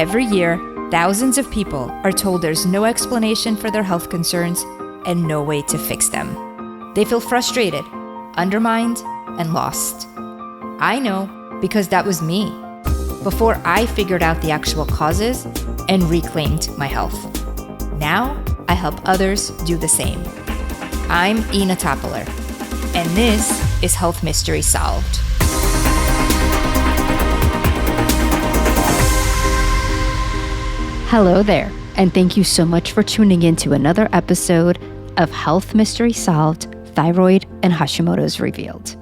Every year, thousands of people are told there's no explanation for their health concerns and no way to fix them. They feel frustrated, undermined, and lost. I know because that was me before I figured out the actual causes and reclaimed my health. Now, I help others do the same. I'm Ina Topiler, and this is Health Mystery Solved. Hello there, and thank you so much for tuning in to another episode of Health Mystery Solved, Thyroid and Hashimoto's Revealed.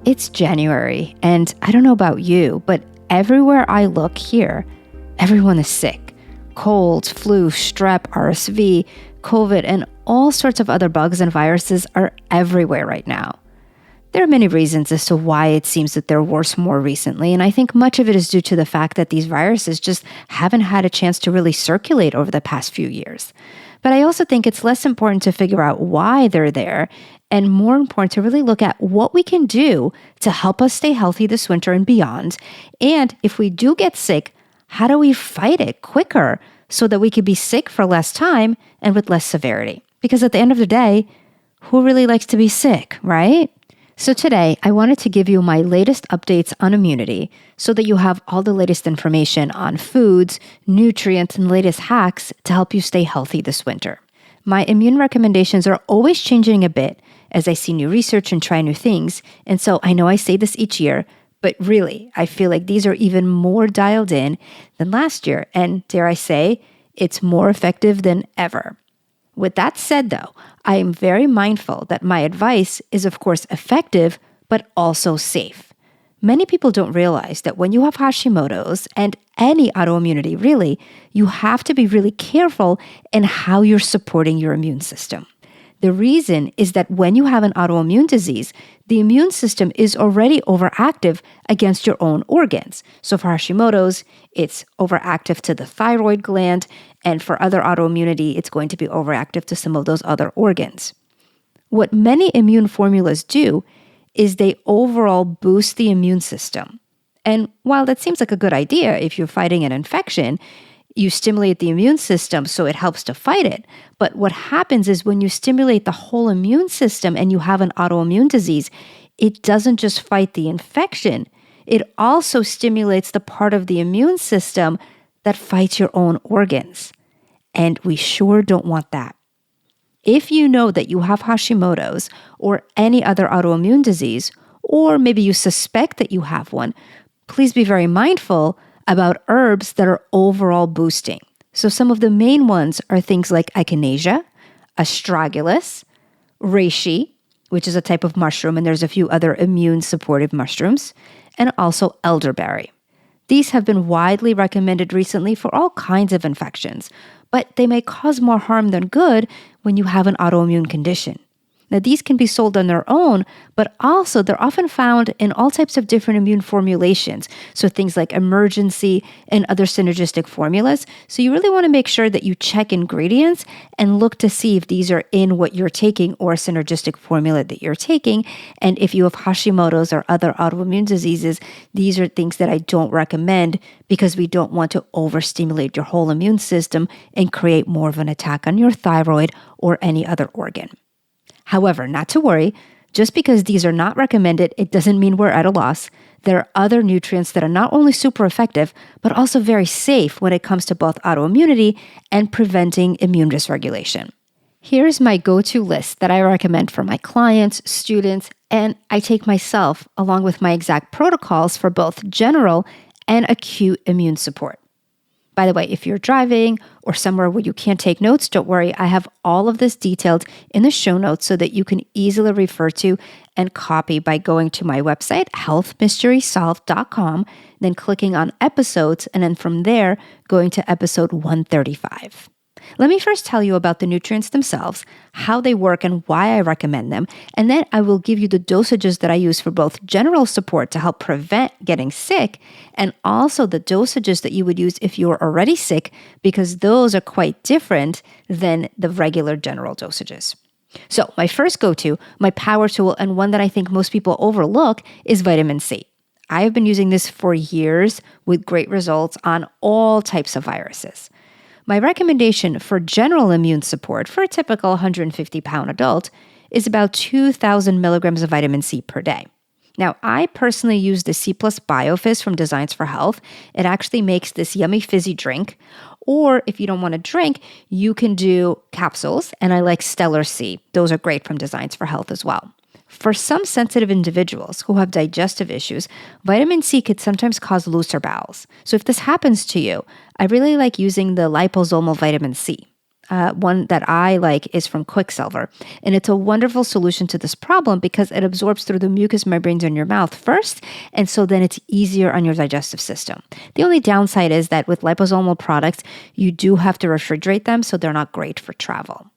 It's January, and I don't know about you, but everywhere I look here, everyone is sick. Cold, flu, strep, RSV, COVID, and all sorts of other bugs and viruses are everywhere right now. There are many reasons as to why it seems that they're worse more recently, and I think much of it is due to the fact that these viruses just haven't had a chance to really circulate over the past few years. But I also think it's less important to figure out why they're there, and more important to really look at what we can do to help us stay healthy this winter and beyond. And if we do get sick, how do we fight it quicker so that we could be sick for less time and with less severity? Because at the end of the day, who really likes to be sick, right? So today, I wanted to give you my latest updates on immunity so that you have all the latest information on foods, nutrients, and latest hacks to help you stay healthy this winter. My immune recommendations are always changing a bit as I see new research and try new things. And so I know I say this each year, but really, I feel like these are even more dialed in than last year. And dare I say, it's more effective than ever. With that said, though, I am very mindful that my advice is, of course, effective, but also safe. Many people don't realize that when you have Hashimoto's and any autoimmunity, really, you have to be really careful in how you're supporting your immune system. The reason is that when you have an autoimmune disease, the immune system is already overactive against your own organs. So for Hashimoto's, it's overactive to the thyroid gland, and for other autoimmunity, it's going to be overactive to some of those other organs. What many immune formulas do is they overall boost the immune system. And while that seems like a good idea if you're fighting an infection, you stimulate the immune system so it helps to fight it. But what happens is when you stimulate the whole immune system and you have an autoimmune disease, it doesn't just fight the infection. It also stimulates the part of the immune system that fights your own organs. And we sure don't want that. If you know that you have Hashimoto's or any other autoimmune disease, or maybe you suspect that you have one, please be very mindful about herbs that are overall boosting. So some of the main ones are things like echinacea, astragalus, reishi, which is a type of mushroom, and there's a few other immune supportive mushrooms, and also elderberry. These have been widely recommended recently for all kinds of infections, but they may cause more harm than good when you have an autoimmune condition. Now, these can be sold on their own, but also they're often found in all types of different immune formulations. So things like emergency and other synergistic formulas. So you really want to make sure that you check ingredients and look to see if these are in what you're taking or a synergistic formula that you're taking. And if you have Hashimoto's or other autoimmune diseases, these are things that I don't recommend because we don't want to overstimulate your whole immune system and create more of an attack on your thyroid or any other organ. However, not to worry, just because these are not recommended, it doesn't mean we're at a loss. There are other nutrients that are not only super effective, but also very safe when it comes to both autoimmunity and preventing immune dysregulation. Here's my go-to list that I recommend for my clients, students, and I take myself along with my exact protocols for both general and acute immune support. By the way, if you're driving or somewhere where you can't take notes, don't worry. I have all of this detailed in the show notes so that you can easily refer to and copy by going to my website, healthmysterysolved.com, then clicking on episodes, and then from there, going to episode 135. Let me first tell you about the nutrients themselves, how they work and why I recommend them, and then I will give you the dosages that I use for both general support to help prevent getting sick and also the dosages that you would use if you were already sick, because those are quite different than the regular general dosages. So my first go-to, my power tool, and one that I think most people overlook is vitamin C. I have been using this for years with great results on all types of viruses. My recommendation for general immune support for a typical 150-pound adult is about 2,000 milligrams of vitamin C per day. Now, I personally use the C Plus BioFizz from Designs for Health. It actually makes this yummy fizzy drink. Or if you don't want to drink, you can do capsules, and I like Stellar C. Those are great from Designs for Health as well. For some sensitive individuals who have digestive issues, vitamin C could sometimes cause looser bowels. So if this happens to you, I really like using the liposomal vitamin C. One that I like is from Quicksilver. And it's a wonderful solution to this problem because it absorbs through the mucous membranes in your mouth first. And so then it's easier on your digestive system. The only downside is that with liposomal products, you do have to refrigerate them, so they're not great for travel.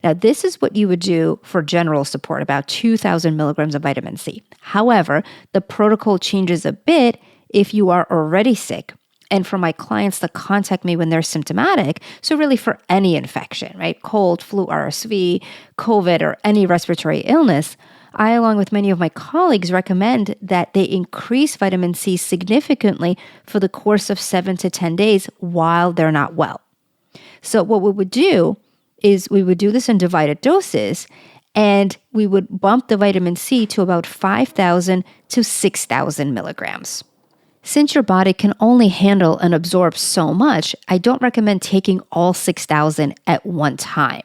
Now, this is what you would do for general support, about 2,000 milligrams of vitamin C. However, the protocol changes a bit if you are already sick. And for my clients that contact me when they're symptomatic, so really for any infection, right? Cold, flu, RSV, COVID, or any respiratory illness, I, along with many of my colleagues, recommend that they increase vitamin C significantly for the course of 7 to 10 days while they're not well. So what we would do is we would do this in divided doses, and we would bump the vitamin C to about 5,000 to 6,000 milligrams. Since your body can only handle and absorb so much, I don't recommend taking all 6,000 at one time.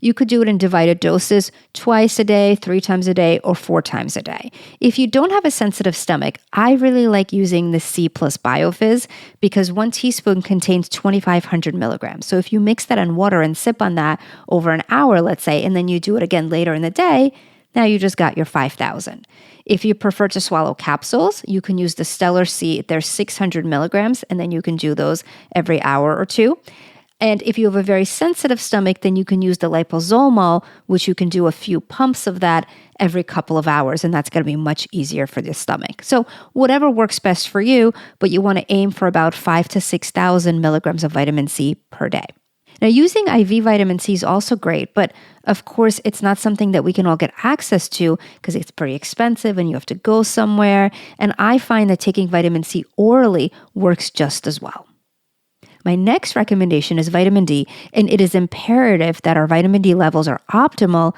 You could do it in divided doses twice a day, 3 times a day, or 4 times a day. If you don't have a sensitive stomach, I really like using the C Plus BioFizz because 1 teaspoon contains 2,500 milligrams. So if you mix that in water and sip on that over an hour, let's say, and then you do it again later in the day, now you just got your 5,000. If you prefer to swallow capsules, you can use the Stellar C. They're 600 milligrams, and then you can do those every hour or two. And if you have a very sensitive stomach, then you can use the liposomal, which you can do a few pumps of that every couple of hours, and that's going to be much easier for the stomach. So whatever works best for you, but you want to aim for about 5,000 to 6,000 milligrams of vitamin C per day. Now, using IV vitamin C is also great, but of course, it's not something that we can all get access to because it's pretty expensive and you have to go somewhere. And I find that taking vitamin C orally works just as well. My next recommendation is vitamin D, and it is imperative that our vitamin D levels are optimal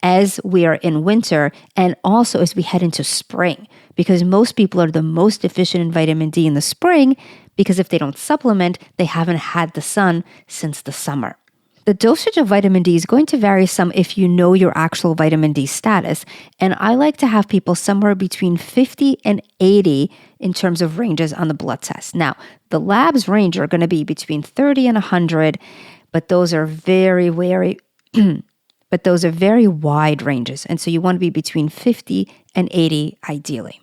as we are in winter and also as we head into spring, because most people are the most deficient in vitamin D in the spring because if they don't supplement, they haven't had the sun since the summer. The dosage of vitamin D is going to vary some if you know your actual vitamin D status, and I like to have people somewhere between 50 and 80 in terms of ranges on the blood test. Now, the labs range are going to be between 30 and 100, but those are very wide ranges, and so you want to be between 50 and 80 ideally.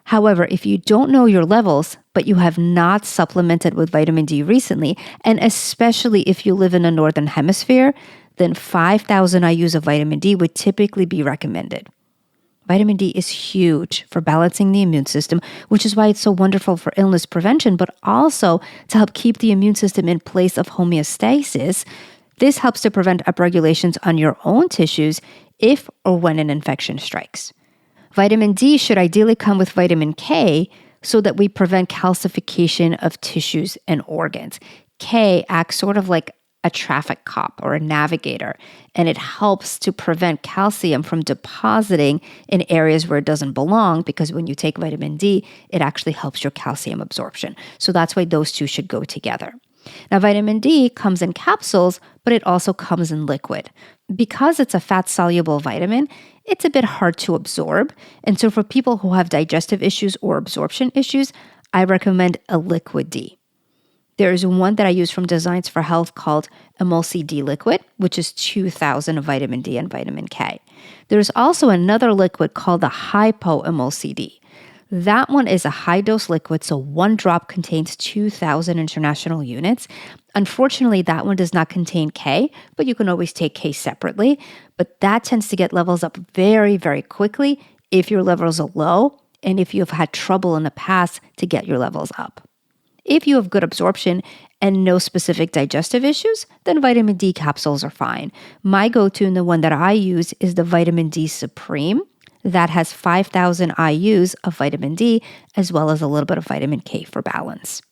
However, if you don't know your levels, but you have not supplemented with vitamin D recently, and especially if you live in the Northern Hemisphere, then 5,000 IUs of vitamin D would typically be recommended. Vitamin D is huge for balancing the immune system, which is why it's so wonderful for illness prevention, but also to help keep the immune system in place of homeostasis. This helps to prevent upregulations on your own tissues if or when an infection strikes. Vitamin D should ideally come with vitamin K so that we prevent calcification of tissues and organs. K acts sort of like a traffic cop or a navigator, and it helps to prevent calcium from depositing in areas where it doesn't belong, because when you take vitamin D, it actually helps your calcium absorption. So that's why those two should go together. Now, vitamin D comes in capsules, but it also comes in liquid. Because it's a fat-soluble vitamin, it's a bit hard to absorb. And so for people who have digestive issues or absorption issues, I recommend a liquid D. There is one that I use from Designs for Health called Emulsi D liquid, which is 2,000 of vitamin D and vitamin K. There's also another liquid called the hypoemulsi D. That one is a high-dose liquid, so 1 drop contains 2,000 international units. Unfortunately, that one does not contain K, but you can always take K separately. But that tends to get levels up very, very quickly if your levels are low and if you've had trouble in the past to get your levels up. If you have good absorption and no specific digestive issues, then vitamin D capsules are fine. My go-to and the one that I use is the vitamin D Supreme. that has 5,000 IUs of vitamin D, as well as a little bit of vitamin K for balance.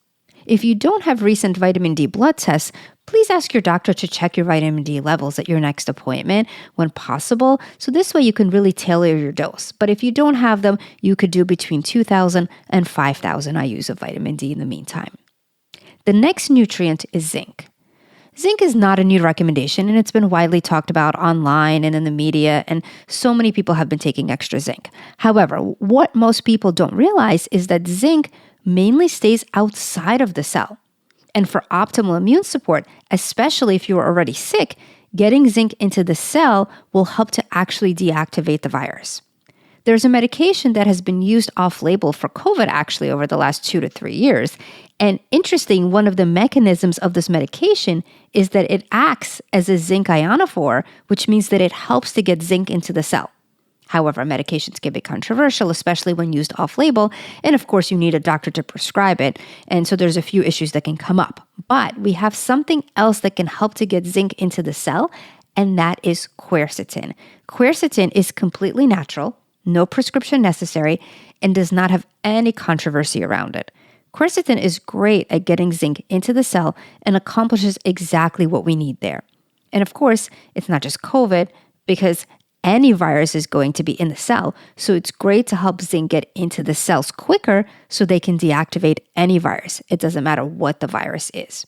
If you don't have recent vitamin D blood tests, please ask your doctor to check your vitamin D levels at your next appointment when possible. So this way you can really tailor your dose. But if you don't have them, you could do between 2,000 and 5,000 IUs of vitamin D in the meantime. The next nutrient is zinc. Zinc is not a new recommendation, and it's been widely talked about online and in the media, and so many people have been taking extra zinc. However, what most people don't realize is that zinc mainly stays outside of the cell. And for optimal immune support, especially if you are already sick, getting zinc into the cell will help to actually deactivate the virus. There's a medication that has been used off-label for COVID actually over the last 2 to 3 years. And interesting, one of the mechanisms of this medication is that it acts as a zinc ionophore, which means that it helps to get zinc into the cell. However, medications can be controversial, especially when used off-label. And of course, you need a doctor to prescribe it. And so there's a few issues that can come up. But we have something else that can help to get zinc into the cell, and that is quercetin. Quercetin is completely natural, no prescription necessary, and does not have any controversy around it. Quercetin is great at getting zinc into the cell and accomplishes exactly what we need there. And of course, it's not just COVID, because any virus is going to be in the cell, so it's great to help zinc get into the cells quicker so they can deactivate any virus. It doesn't matter what the virus is.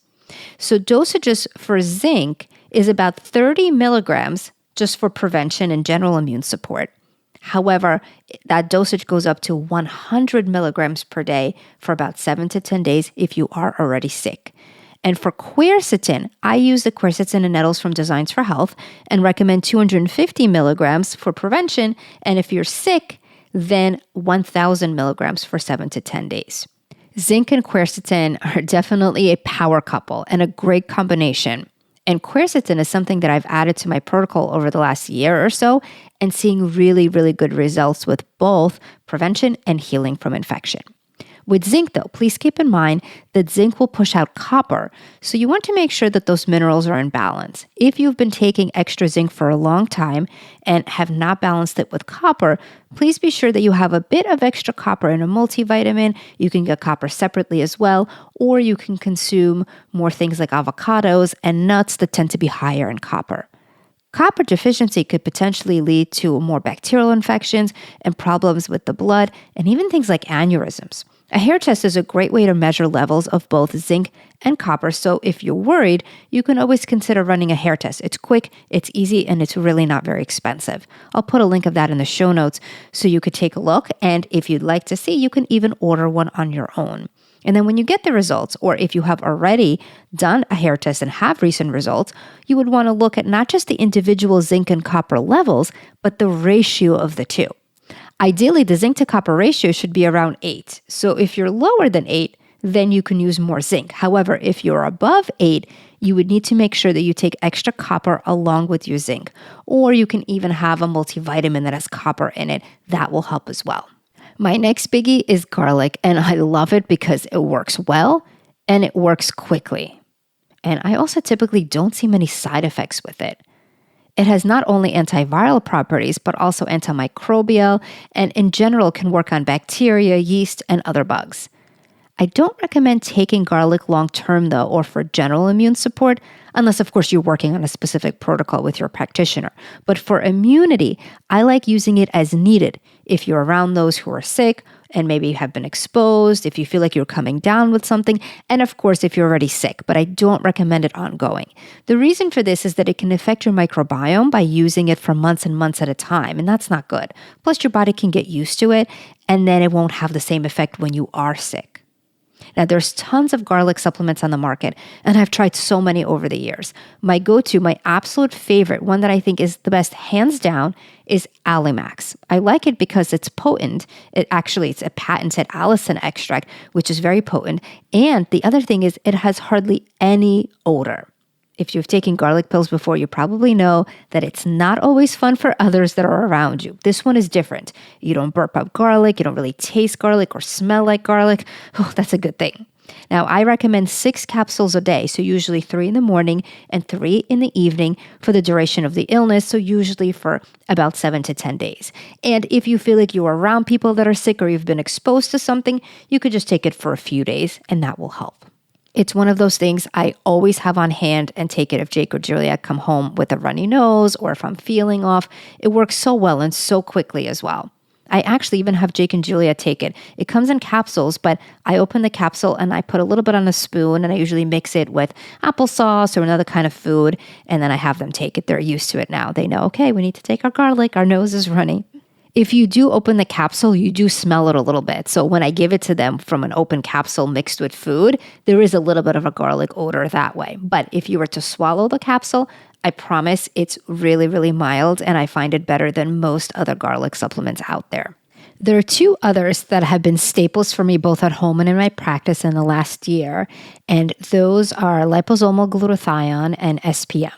So dosages for zinc is about 30 milligrams just for prevention and general immune support. However, that dosage goes up to 100 milligrams per day for about 7 to 10 days if you are already sick. And for quercetin, I use the quercetin in nettles from Designs for Health and recommend 250 milligrams for prevention. And if you're sick, then 1,000 milligrams for 7 to 10 days. Zinc and quercetin are definitely a power couple and a great combination. And quercetin is something that I've added to my protocol over the last year or so and seeing really, really good results with both prevention and healing from infection. With zinc, though, please keep in mind that zinc will push out copper, so you want to make sure that those minerals are in balance. If you've been taking extra zinc for a long time and have not balanced it with copper, please be sure that you have a bit of extra copper in a multivitamin. You can get copper separately as well, or you can consume more things like avocados and nuts that tend to be higher in copper. Copper deficiency could potentially lead to more bacterial infections and problems with the blood, and even things like aneurysms. A hair test is a great way to measure levels of both zinc and copper, so if you're worried, you can always consider running a hair test. It's quick, it's easy, and it's really not very expensive. I'll put a link of that in the show notes so you could take a look, and if you'd like to see, you can even order one on your own. And then when you get the results, or if you have already done a hair test and have recent results, you would want to look at not just the individual zinc and copper levels, but the ratio of the two. Ideally, the zinc to copper ratio should be around 8. So if you're lower than 8, then you can use more zinc. However, if you're above 8, you would need to make sure that you take extra copper along with your zinc. Or you can even have a multivitamin that has copper in it. That will help as well. My next biggie is garlic, and I love it because it works well and it works quickly. And I also typically don't see many side effects with it. It has not only antiviral properties, but also antimicrobial, and in general can work on bacteria, yeast, and other bugs. I don't recommend taking garlic long-term though, or for general immune support, unless of course you're working on a specific protocol with your practitioner. But for immunity, I like using it as needed. If you're around those who are sick and maybe have been exposed, if you feel like you're coming down with something, and of course if you're already sick, but I don't recommend it ongoing. The reason for this is that it can affect your microbiome by using it for months and months at a time, and that's not good. Plus your body can get used to it, and then it won't have the same effect when you are sick. Now, there's tons of garlic supplements on the market, and I've tried so many over the years. My go-to, my absolute favorite, one that I think is the best hands down, is Allimax. I like it because it's potent. It's a patented allicin extract, which is very potent. And the other thing is it has hardly any odor. If you've taken garlic pills before, you probably know that it's not always fun for others that are around you. This one is different. You don't burp up garlic. You don't really taste garlic or smell like garlic. Oh, that's a good thing. Now, I recommend 6 capsules a day, so usually 3 in the morning and 3 in the evening for the duration of the illness, so usually for about 7 to 10 days. And if you feel like you're around people that are sick or you've been exposed to something, you could just take it for a few days and that will help. It's one of those things I always have on hand and take it if Jake or Julia come home with a runny nose or if I'm feeling off. It works so well and so quickly as well. I actually even have Jake and Julia take it. It comes in capsules, but I open the capsule and I put a little bit on a spoon and I usually mix it with applesauce or another kind of food. And then I have them take it. They're used to it now. They know, okay, we need to take our garlic. Our nose is runny. If you do open the capsule, you do smell it a little bit. So when I give it to them from an open capsule mixed with food, there is a little bit of a garlic odor that way. But if you were to swallow the capsule, I promise it's really, really mild, and I find it better than most other garlic supplements out there. There are 2 others that have been staples for me both at home and in my practice in the last year, and those are liposomal glutathione and SPM.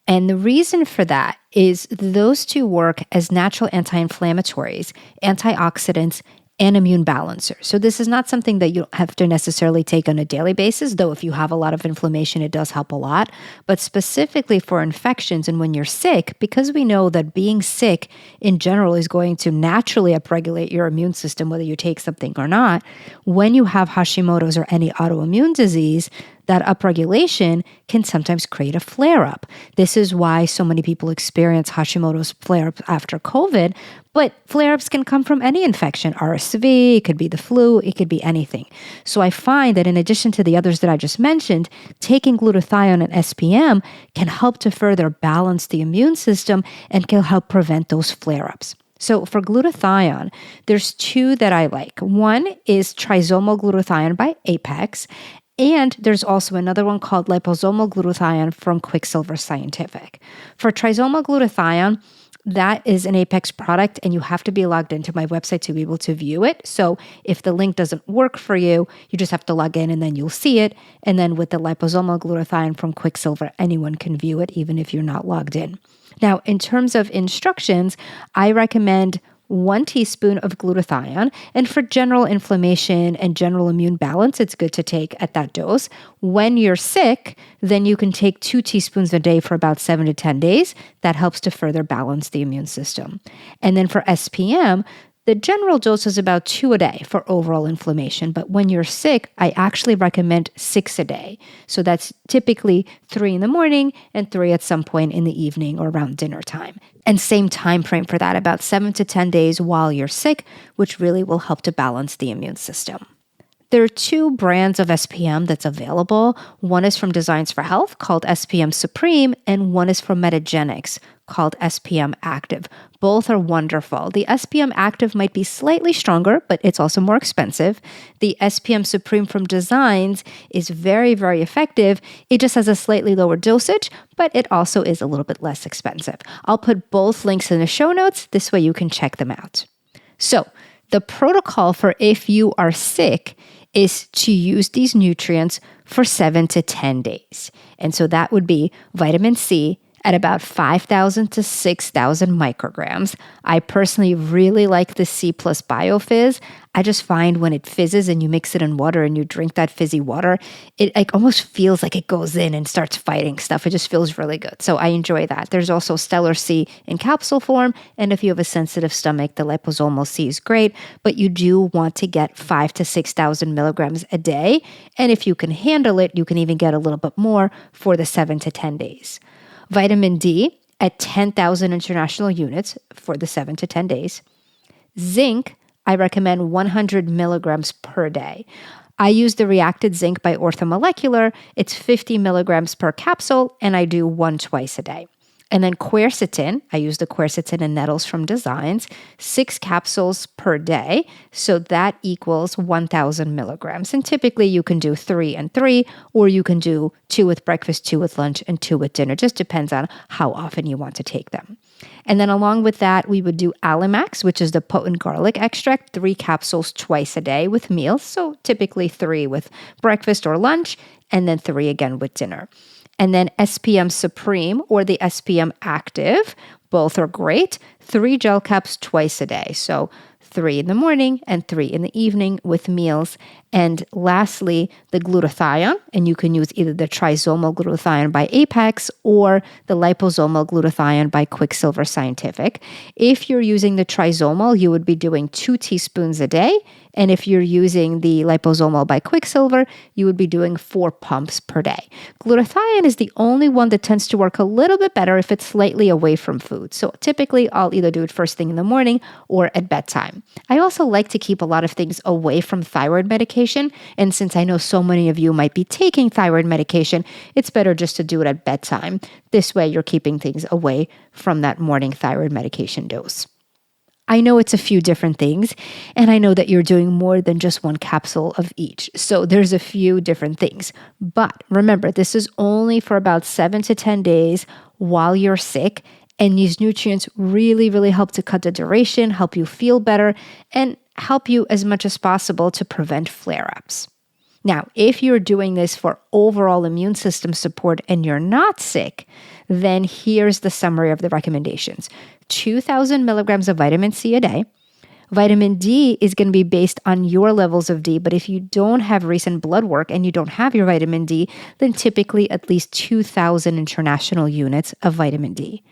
And the reason for that is those 2 work as natural anti-inflammatories, antioxidants, and immune balancers. So this is not something that you have to necessarily take on a daily basis, though if you have a lot of inflammation, it does help a lot. But specifically for infections and when you're sick, because we know that being sick in general is going to naturally upregulate your immune system, whether you take something or not, when you have Hashimoto's or any autoimmune disease, that upregulation can sometimes create a flare-up. This is why so many people experience Hashimoto's flare-ups after COVID, but flare-ups can come from any infection, RSV, it could be the flu, it could be anything. So I find that in addition to the others that I just mentioned, taking glutathione and SPM can help to further balance the immune system and can help prevent those flare-ups. So for glutathione, there's 2 that I like. One is trisomal glutathione by Apex, and there's also another one called liposomal glutathione from Quicksilver Scientific. For trisomal glutathione, that is an Apex product and you have to be logged into my website to be able to view it. So if the link doesn't work for you, you just have to log in and then you'll see it. And then with the liposomal glutathione from Quicksilver, anyone can view it even if you're not logged in. Now, in terms of instructions, I recommend 1 teaspoon of glutathione. And for general inflammation and general immune balance, it's good to take at that dose. When you're sick, then you can take 2 teaspoons a day for about 7 to 10 days. That helps to further balance the immune system. And then for SPM, the general dose is about 2 a day for overall inflammation, but when you're sick, I actually recommend 6 a day. So that's typically 3 in the morning and 3 at some point in the evening or around dinner time. And same time frame for that, about 7 to 10 days while you're sick, which really will help to balance the immune system. There are 2 brands of SPM that's available. One is from Designs for Health called SPM Supreme, and one is from Metagenics called SPM Active. Both are wonderful. The SPM Active might be slightly stronger, but it's also more expensive. The SPM Supreme from Designs is very, very effective. It just has a slightly lower dosage, but it also is a little bit less expensive. I'll put both links in the show notes. This way you can check them out. So the protocol for if you are sick is to use these nutrients for 7 to 10 days. And so that would be vitamin C at about 5,000 to 6,000 micrograms. I personally really like the C plus BioFizz. I just find when it fizzes and you mix it in water and you drink that fizzy water, it like almost feels like it goes in and starts fighting stuff. It just feels really good. So I enjoy that. There's also Stellar C in capsule form. And if you have a sensitive stomach, the liposomal C is great, but you do want to get 5,000 to 6,000 milligrams a day. And if you can handle it, you can even get a little bit more for the 7 to 10 days. Vitamin D at 10,000 international units for the 7 to 10 days. Zinc, I recommend 100 milligrams per day. I use the Reacted Zinc by Orthomolecular. It's 50 milligrams per capsule, and I do 1 twice a day. And then quercetin, I use the quercetin and nettles from Designs, 6 capsules per day. So that equals 1,000 milligrams. And typically you can do 3 and 3, or you can do 2 with breakfast, 2 with lunch, and 2 with dinner. Just depends on how often you want to take them. And then along with that, we would do Alimax, which is the potent garlic extract, 3 capsules twice a day with meals. So typically 3 with breakfast or lunch, and then 3 again with dinner. And then SPM Supreme or the SPM Active, both are great. 3 gel caps twice a day. So 3 in the morning and 3 in the evening with meals. And lastly, the glutathione, and you can use either the trisomal glutathione by Apex or the liposomal glutathione by Quicksilver Scientific. If you're using the trisomal, you would be doing 2 teaspoons a day. And if you're using the liposomal by Quicksilver, you would be doing 4 pumps per day. Glutathione is the only one that tends to work a little bit better if it's slightly away from food. So typically, I'll either do it first thing in the morning or at bedtime. I also like to keep a lot of things away from thyroid medication. And since I know so many of you might be taking thyroid medication, it's better just to do it at bedtime. This way, you're keeping things away from that morning thyroid medication dose. I know it's a few different things, and I know that you're doing more than just 1 capsule of each. So there's a few different things. But remember, this is only for about 7 to 10 days while you're sick. And these nutrients really, really help to cut the duration, help you feel better, and help you as much as possible to prevent flare-ups. Now, if you're doing this for overall immune system support and you're not sick, then here's the summary of the recommendations. 2,000 milligrams of vitamin C a day. Vitamin D is going to be based on your levels of D, but if you don't have recent blood work and you don't have your vitamin D, then typically at least 2,000 international units of vitamin D.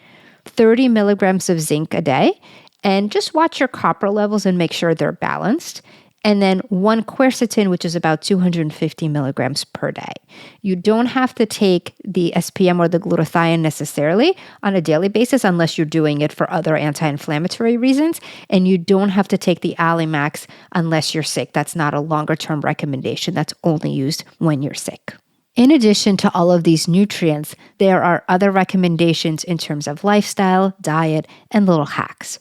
30 milligrams of zinc a day, and just watch your copper levels and make sure they're balanced. And then 1 quercetin, which is about 250 milligrams per day. You don't have to take the SPM or the glutathione necessarily on a daily basis unless you're doing it for other anti-inflammatory reasons. And you don't have to take the Allimax unless you're sick. That's not a longer-term recommendation. That's only used when you're sick. In addition to all of these nutrients, there are other recommendations in terms of lifestyle, diet, and little hacks.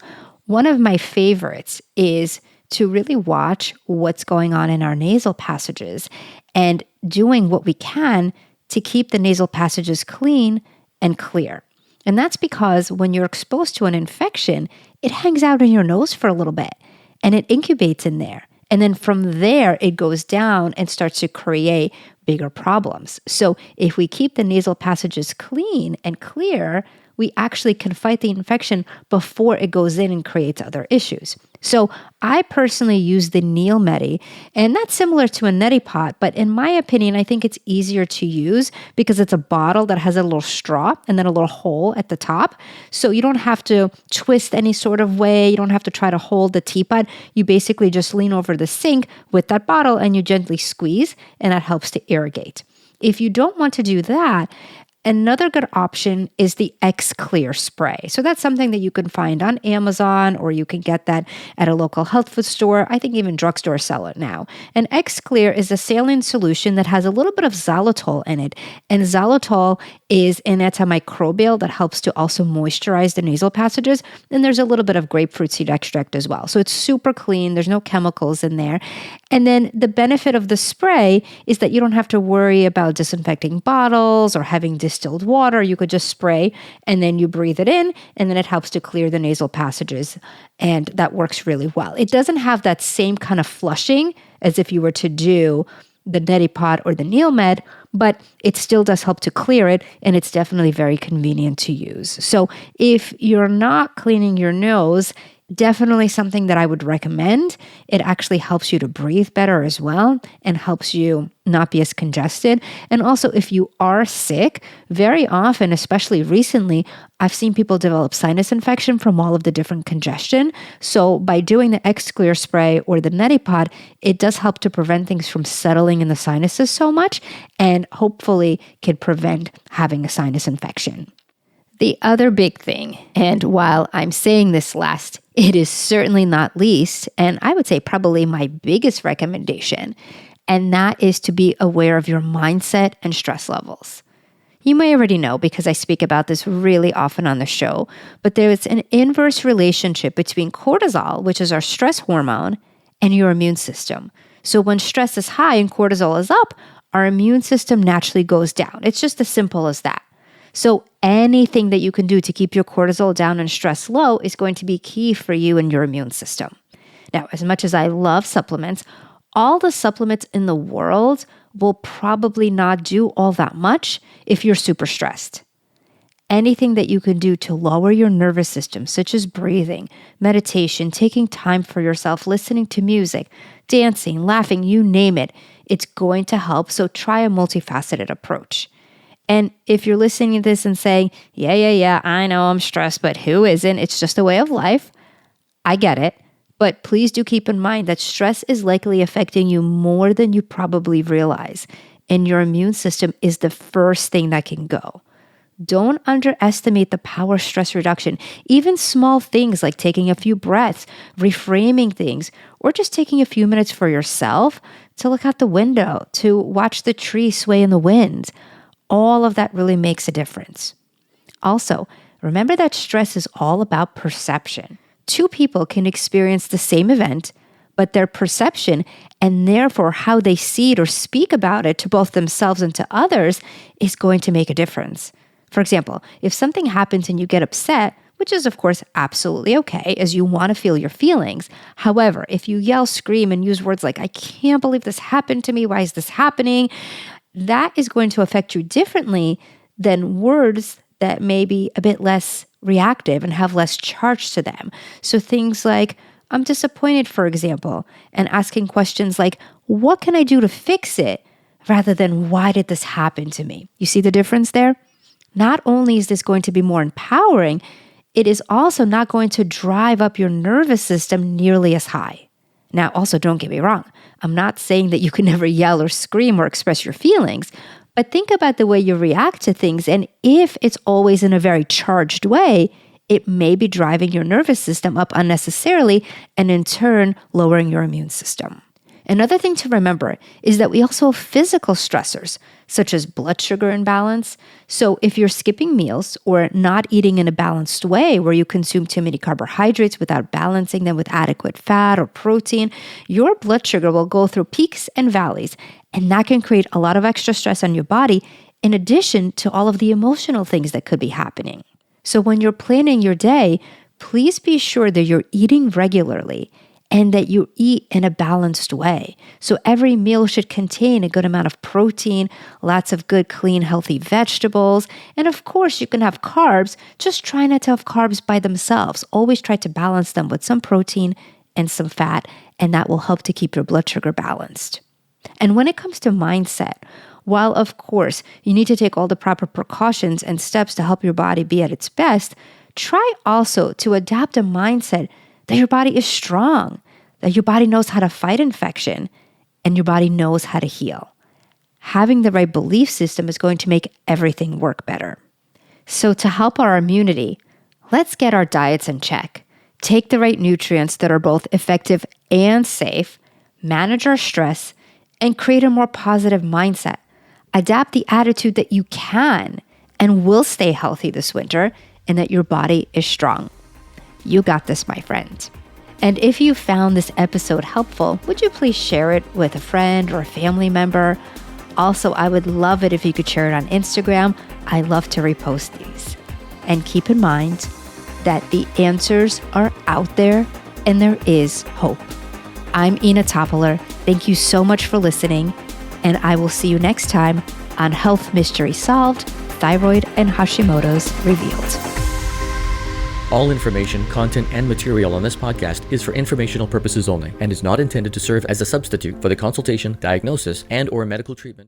One of my favorites is to really watch what's going on in our nasal passages and doing what we can to keep the nasal passages clean and clear. And that's because when you're exposed to an infection, it hangs out in your nose for a little bit and it incubates in there. And then from there, it goes down and starts to create bigger problems. So if we keep the nasal passages clean and clear, we actually can fight the infection before it goes in and creates other issues. So I personally use the Neil Medi, and that's similar to a neti pot, but in my opinion, I think it's easier to use because it's a bottle that has a little straw and then a little hole at the top. So you don't have to twist any sort of way. You don't have to try to hold the teapot. You basically just lean over the sink with that bottle and you gently squeeze, and that helps to irrigate. If you don't want to do that, another good option is the X-Clear spray. So that's something that you can find on Amazon, or you can get that at a local health food store. I think even drugstores sell it now. And X-Clear is a saline solution that has a little bit of xylitol in it. And xylitol is an antimicrobial that helps to also moisturize the nasal passages. And there's a little bit of grapefruit seed extract as well. So it's super clean. There's no chemicals in there. And then the benefit of the spray is that you don't have to worry about disinfecting bottles or having distilled water. You could just spray and then you breathe it in, and then it helps to clear the nasal passages. And that works really well. It doesn't have that same kind of flushing as if you were to do the neti pot or the Neil Med, but it still does help to clear it, and it's definitely very convenient to use. So if you're not cleaning your nose, definitely something that I would recommend. It actually helps you to breathe better as well and helps you not be as congested. And also, if you are sick, very often, especially recently, I've seen people develop sinus infection from all of the different congestion. So by doing the X-Clear spray or the neti pot, it does help to prevent things from settling in the sinuses so much, and hopefully can prevent having a sinus infection. The other big thing, and while I'm saying this last, it is certainly not least, and I would say probably my biggest recommendation, and that is to be aware of your mindset and stress levels. You may already know because I speak about this really often on the show, but there is an inverse relationship between cortisol, which is our stress hormone, and your immune system. So when stress is high and cortisol is up, our immune system naturally goes down. It's just as simple as that. So anything that you can do to keep your cortisol down and stress low is going to be key for you and your immune system. Now, as much as I love supplements, all the supplements in the world will probably not do all that much if you're super stressed. Anything that you can do to lower your nervous system, such as breathing, meditation, taking time for yourself, listening to music, dancing, laughing, you name it, it's going to help. So try a multifaceted approach. And if you're listening to this and saying, yeah, I know I'm stressed, but who isn't? It's just a way of life. I get it. But please do keep in mind that stress is likely affecting you more than you probably realize. And your immune system is the first thing that can go. Don't underestimate the power of stress reduction. Even small things like taking a few breaths, reframing things, or just taking a few minutes for yourself to look out the window, to watch the trees sway in the wind. All of that really makes a difference. Also, remember that stress is all about perception. Two people can experience the same event, but their perception and therefore how they see it or speak about it to both themselves and to others is going to make a difference. For example, if something happens and you get upset, which is of course absolutely okay as you want to feel your feelings. However, if you yell, scream, and use words like, I can't believe this happened to me, why is this happening? That is going to affect you differently than words that may be a bit less reactive and have less charge to them. So things like, I'm disappointed, for example, and asking questions like, what can I do to fix it? Rather than, why did this happen to me? You see the difference there? Not only is this going to be more empowering, it is also not going to drive up your nervous system nearly as high. Now, also don't get me wrong. I'm not saying that you can never yell or scream or express your feelings, but think about the way you react to things. And if it's always in a very charged way, it may be driving your nervous system up unnecessarily and in turn lowering your immune system. Another thing to remember is that we also have physical stressors, such as blood sugar imbalance. So if you're skipping meals or not eating in a balanced way where you consume too many carbohydrates without balancing them with adequate fat or protein, your blood sugar will go through peaks and valleys, and that can create a lot of extra stress on your body in addition to all of the emotional things that could be happening. So when you're planning your day, please be sure that you're eating regularly and that you eat in a balanced way. So every meal should contain a good amount of protein, lots of good, clean, healthy vegetables. And of course, you can have carbs. Just try not to have carbs by themselves. Always try to balance them with some protein and some fat, and that will help to keep your blood sugar balanced. And when it comes to mindset, while of course you need to take all the proper precautions and steps to help your body be at its best, try also to adapt a mindset that your body is strong, that your body knows how to fight infection, and your body knows how to heal. Having the right belief system is going to make everything work better. So to help our immunity, let's get our diets in check, take the right nutrients that are both effective and safe, manage our stress, and create a more positive mindset. Adapt the attitude that you can and will stay healthy this winter and that your body is strong. You got this, my friend. And if you found this episode helpful, would you please share it with a friend or a family member? Also, I would love it if you could share it on Instagram. I love to repost these. And keep in mind that the answers are out there and there is hope. I'm Ina Topiler. Thank you so much for listening, and I will see you next time on Health Mystery Solved, Thyroid and Hashimoto's Revealed. All information, content, and material on this podcast is for informational purposes only and is not intended to serve as a substitute for the consultation, diagnosis, and/or medical treatment.